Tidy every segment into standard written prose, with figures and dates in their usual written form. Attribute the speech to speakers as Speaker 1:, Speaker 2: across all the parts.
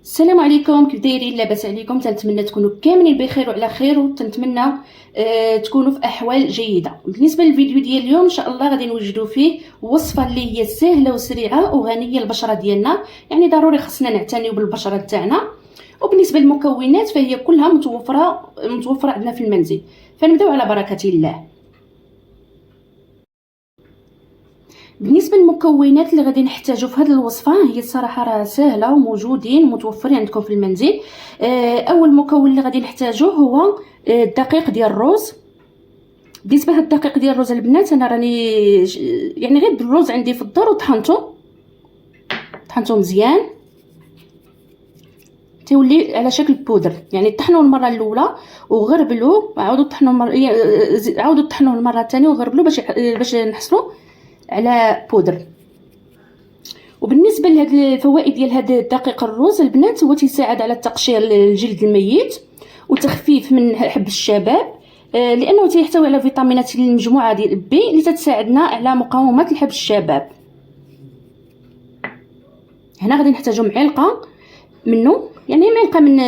Speaker 1: السلام عليكم، كيف دايرين؟ لاباس عليكم؟ تنتمنى تكونوا كاملين بخير وعلى خير، وتنتمنى تكونوا في احوال جيده. بالنسبه للفيديو ديال اليوم ان شاء الله غادي نوجدوا فيه وصفه اللي هي سهله وسريعه وغنيه للبشره ديالنا. يعني ضروري خصنا نعتنيو بالبشره تاعنا. وبالنسبه للمكونات فهي كلها متوفره عندنا في المنزل. فنبداو على بركه الله. بالنسبه للمكونات اللي غادي نحتاجو في هذه الوصفه، هي الصراحه راه سهله وموجودين متوفرين عندكم في المنزل. اول مكون اللي غادي نحتاجوه هو الدقيق ديال الرز. بالنسبه لهذا الدقيق ديال الرز البنات، انا راني يعني غير الرز عندي في الدار وطحنته مزيان تيولي على شكل بودر. يعني طحنوه المره الاولى وغربلوه، عاودوا طحنوه المره الثانيه وغربلوه باش نحصلوا على بودر. وبالنسبه لهاد الفوائد ديال هذا الدقيق الروز البنات، هو تيساعد على تقشير الجلد الميت وتخفيف من حب الشباب، لانه تيحتوي على فيتامينات المجموعه ديال بي اللي تساعدنا على مقاومه الحب الشباب. هنا غادي نحتاجو معلقه منه، يعني معلقه من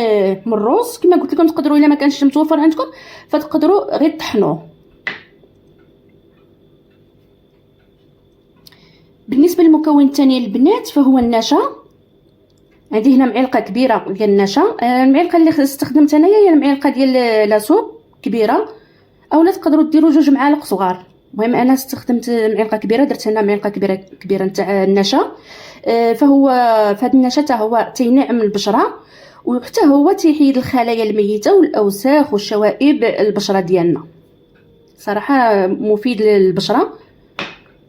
Speaker 1: الروز. كما قلت لكم تقدروا الا ما كانش متوفر عندكم فتقدروا غير تطحنوه. بالنسبه للمكون الثاني البنات فهو النشا. عندي هنا معلقه كبيره ديال النشا. المعلقه اللي استخدمت انايا هي المعلقه ديال لاصوب كبيره، اولا تقدروا ديروا 2 معالق صغار. المهم انا استخدمت معلقه كبيره، درت هنا معلقه كبيره نتاع النشا. فهو فهاد النشا حتى هو تينعم البشره، وحتى هو تيحيد الخلايا الميته والاوساخ والشوائب البشره ديالنا. صراحه مفيد للبشره.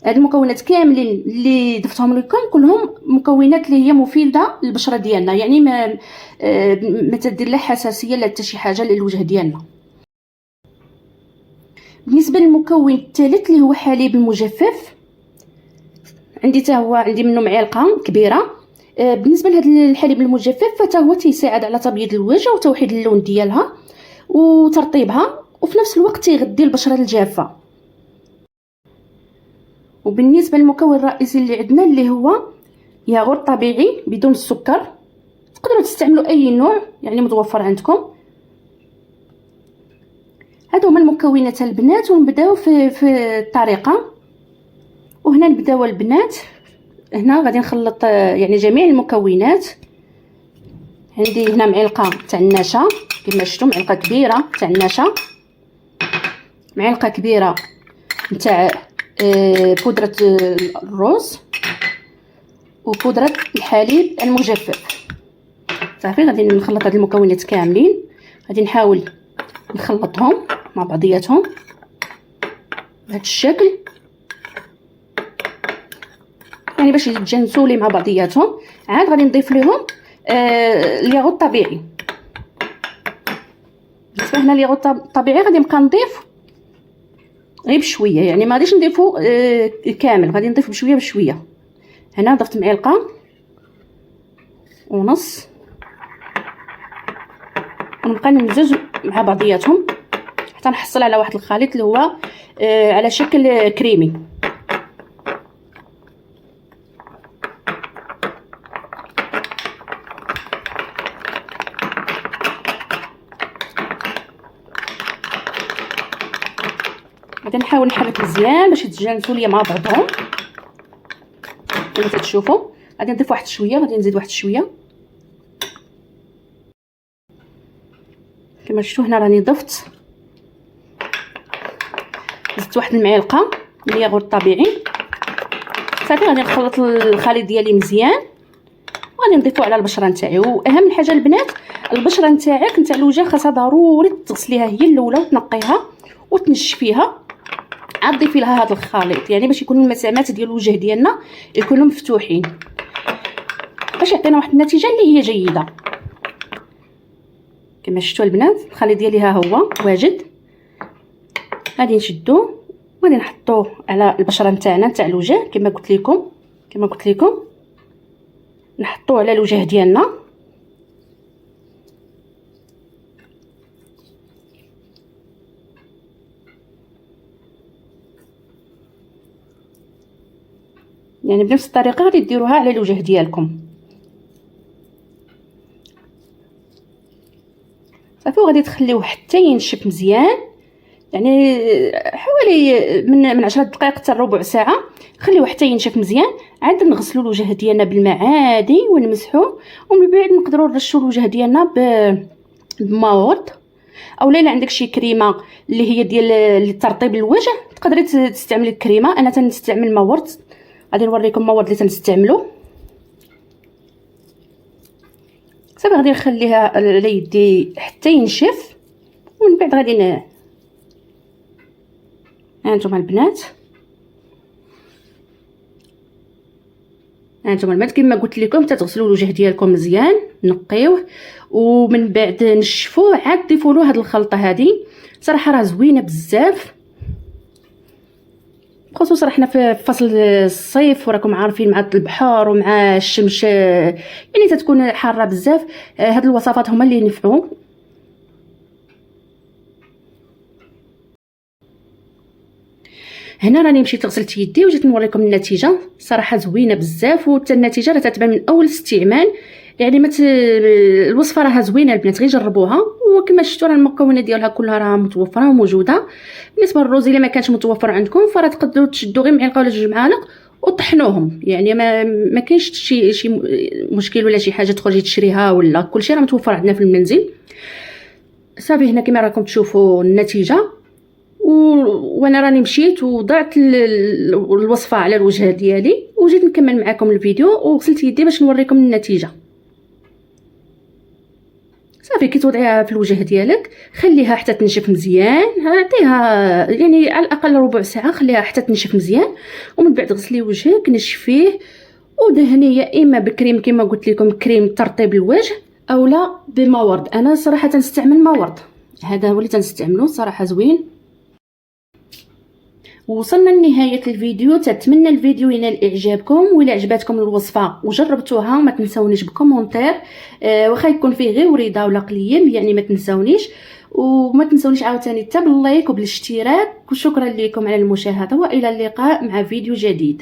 Speaker 1: هاد المكونات كاملين اللي ضفتهم لكم كلهم مكونات اللي هي مفيده للبشره ديالنا، يعني ما تدير لا حساسيه لا حتى شي حاجه للوجه ديالنا. بالنسبه للمكون الثالث اللي هو حليب المجفف، عندي منه معلقه كبيره. بالنسبه لهذا الحليب المجفف فتا هو تيساعد على تبييض الوجه وتوحيد اللون ديالها وترطيبها، وفي نفس الوقت تيغذي البشره الجافه. وبالنسبه للمكون الرئيسي اللي عندنا اللي هو ياغورت طبيعي بدون السكر. تقدروا تستعملوا اي نوع يعني متوفر عندكم. هادو هما المكونات البنات، ونبداو في الطريقه. وهنا نبداو البنات. هنا غادي نخلط يعني جميع المكونات. عندي هنا معلقه تاع النشا كما شفتوا، معلقه كبيره تاع النشا، معلقه كبيره نتاع بودره الرز، وبودره الحليب المجفف. صافي غادي نخلط هاد المكونات كاملين. غادي نحاول نخلطهم مع بعضياتهم بهذا الشكل، يعني باش يتجانسوا لي مع بعضياتهم. عاد غادي نضيف لهم الياغورت الطبيعي. بالنسبه هنا الياغورت الطبيعي غادي نبقى نضيف غير بشويه، يعني ما غاديش نضيفو كامل، غادي نضيف بشويه بشويه. هنا ضفت معلقه ونص، ونبقى نمزج مع بعضياتهم حتى نحصل على واحد الخليط اللي هو على شكل كريمي. غادي نحاول نحرك مزيان باش يتجانسوا ليا مع بعضهم كما تشوفوا. غادي نضيف واحد شويه، غادي نزيد واحد شويه كما شفتوا. هنا راني زدت واحد المعلقه من الياغورت الطبيعي. صافي غادي نخلط الخليط ديالي مزيان وغادي نضيفوه على البشره نتاعي. واهم حاجه البنات، البشره نتاعك نتاع الوجه خاصها ضروري تغسليها هي الاولى وتنقيها وتنشفيها، عاد ضيفي لها هذا الخليط، يعني باش يكونوا المسامات ديال الوجه ديالنا يكونوا مفتوحين باش يعطينا واحد النتيجه اللي هي جيده. كما شفتوا البنات الخليط ديالي ها هو واجد. غادي نشدوه وغادي نحطوه على البشره نتاعنا نتاع الوجه كما قلت لكم نحطوه على الوجه ديالنا. يعني بنفس الطريقه غادي ديروها على الوجه ديالكم. صافي وغادي تخليوه حتى ينشف مزيان، يعني حوالي من 10 دقائق حتى ربع ساعه. خليوه حتى ينشف مزيان، عاد نغسلوا الوجه ديالنا بالماء عادي ونمسحوه، ومن بعد نقدروا نرشوا الوجه ديالنا بما ورد، او لا عندك شي كريمه اللي هي ديال ترطيب الوجه تقدري تستعملي الكريمه. انا تنستعمل ما ورد، غادي نوريكم ما ورد اللي تنستعملو. صافي غادي نخليها على يدي حتى ينشف، ومن بعد غادي هانتوما البنات، هانتوما البنات كما قلت لكم تتغسلوا الوجه ديالكم مزيان، نقيوه ومن بعد نشفوه، عاد ضيفوا له هاد الخلطه هذه. صراحه راه زوينه بزاف، خصوصا حنا في فصل الصيف وراكم عارفين مع البحر ومع الشمس يعني تتكون حاره بزاف. هاد الوصفات هما اللي ينفعوا. هنا راني مشيت غسلت يدي وجيت نوريكم النتيجه. صراحه زوينه بزاف، وحتى النتيجه راه تتبان من اول استعمال. يعني الوصفه راها زوينه البنات، غير جربوها. وكما شفتوا راه المكونات ديالها كلها راه متوفره وموجوده. بالنسبه للروز الا ما كانش متوفر عندكم فراه تقدروا تشدوا غير معلقه ولا جوج معالق وطحنوهم، يعني ما كاينش شي مشكل ولا شي حاجه تخرجي تشريها، ولا كلشي راه متوفر عندنا في المنزل. صافي هنا كما راكم تشوفوا النتيجه. وانا راني مشيت وضعت الوصفه على الوجه ديالي وجيت نكمل معكم الفيديو، وغسلت يدي باش نوريكم النتيجه. صافي كي توضعيها في الوجه ديالك خليها حتى تنشف مزيان، عطيها يعني على الاقل ربع ساعه، خليها حتى تنشف مزيان، ومن بعد غسلي وجهك نشفيه ودهنيه يا اما بكريم كما قلت لكم كريم ترطيب الوجه، اولا بما ورد. انا صراحه تنستعمل ما ورد، هذا هو اللي تنستعملو، صراحه زوين. وصلنا لنهايه الفيديو. تتمنى الفيديو ينال اعجابكم، وإلا عجبتكم الوصفه وجربتوها ما تنسونيش بكومونتير، واخا يكون فيه غير وريده ولا قليم يعني ما تنسونيش. وما تنسونيش عاوتاني حتى باللايك وبالاشتراك. وشكرا لكم على المشاهده، والى اللقاء مع فيديو جديد.